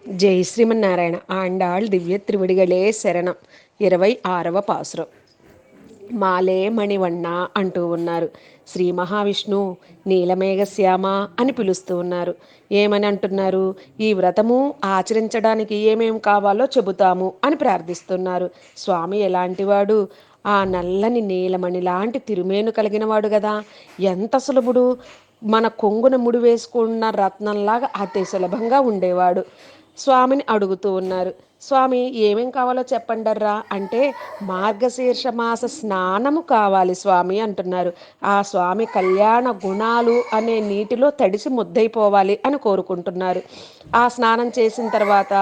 జై శ్రీమన్నారాయణ ఆండాళ్ దివ్య త్రివడిగలే శరణం 26వ పాసురం. మాలే మణివண்ண అంటూ ఉన్నారు. శ్రీ మహావిష్ణు నీలమేఘశ్యామ అని పిలుస్తూ ఉన్నారు. ఏమని అంటున్నారు? ఈ వ్రతము ఆచరించడానికి ఏమేం కావాలో చెబుతాము అని ప్రార్థిస్తున్నారు. స్వామి ఎలాంటివాడు? ఆ నల్లని నీలమణి లాంటి తిరుమేను కలిగిన వాడు కదా. ఎంత సులభుడు! మన కొంగున ముడి వేసుకున్న రత్నంలాగా అతి సులభంగా ఉండేవాడు. స్వామిని అడుగుతూ ఉన్నారు. స్వామి ఏమేం కావాలో చెప్పండర్రా అంటే, మార్గశీర్ష మాస స్నానము కావాలి స్వామి అంటున్నారు. ఆ స్వామి కళ్యాణ గుణాలు అనే నీటిలో తడిసి ముద్దైపోవాలి అని కోరుకుంటున్నారు. ఆ స్నానం చేసిన తర్వాత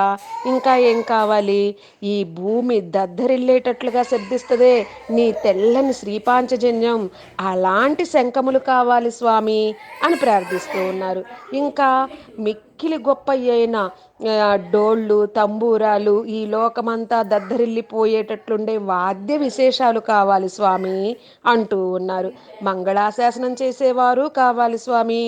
ఇంకా ఏం కావాలి? ఈ భూమి దద్దరిల్లేటట్లుగా శబ్దిస్తుందే నీ తెల్లని శ్రీపాంచజన్యం, అలాంటి శంఖములు కావాలి స్వామి అని ప్రార్థిస్తూ ఉన్నారు. ఇంకా మిక్కిలి గొప్ప అయిన డోళ్ళు తంబూరాలు ఈ లోకమంతా దద్దరిల్లిపోయేటట్లుండే వాద్య విశేషాలు కావాలి స్వామి అంటూ ఉన్నారు. మంగళాశాసనం చేసేవారు కావాలి స్వామి,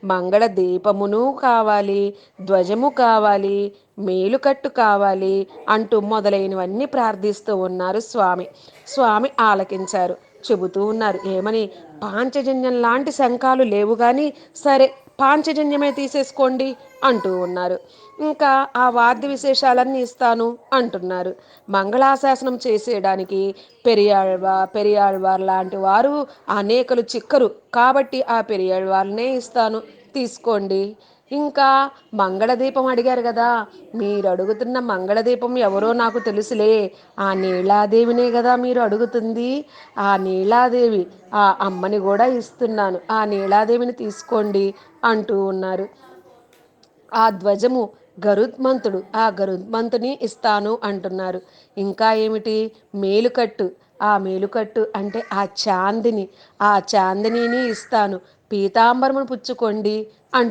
మంగళ దీపమును కావాలి, ధ్వజము కావాలి, మేలుకట్టు కావాలి అంటూ మొదలైనవన్నీ ప్రార్థిస్తూ ఉన్నారు స్వామి. స్వామి ఆలకించారు. చెబుతూ ఉన్నారు ఏమని? పాంచజన్యం లాంటి శంఖాలు లేవు కానీ సరే పాంచజన్యమే తీసేసుకోండి అంటూ ఉన్నారు. ఇంకా ఆ వాద్య విశేషాలన్నీ ఇస్తాను అంటున్నారు. మంగళాశాసనం చేసేయడానికి పెరియాళ్వార్ లాంటి వారు అనేకలు చిక్కరు కాబట్టి ఆ పెరియాళ్వార్నే ఇస్తాను, తీసుకోండి. ఇంకా మంగళదీపం అడిగారు కదా, మీరు అడుగుతున్న మంగళదీపం ఎవరో నాకు తెలుసులే, ఆ నీలాదేవినే కదా మీరు అడుగుతుంది. ఆ నీలాదేవి ఆ అమ్మని కూడా ఇస్తున్నాను, ఆ నీలాదేవిని తీసుకోండి అంటూ ఉన్నారు. ఆ ధ్వజము గరుత్మంతుడు, ఆ గరుత్మంతుని ఇస్తాను అంటున్నారు. ఇంకా ఏమిటి? మేలుకట్టు, ఆ మేలుకట్టు అంటే ఆ చాందిని, ఆ చాందినిని ఇస్తాను, పీతాంబరమును పుచ్చుకోండి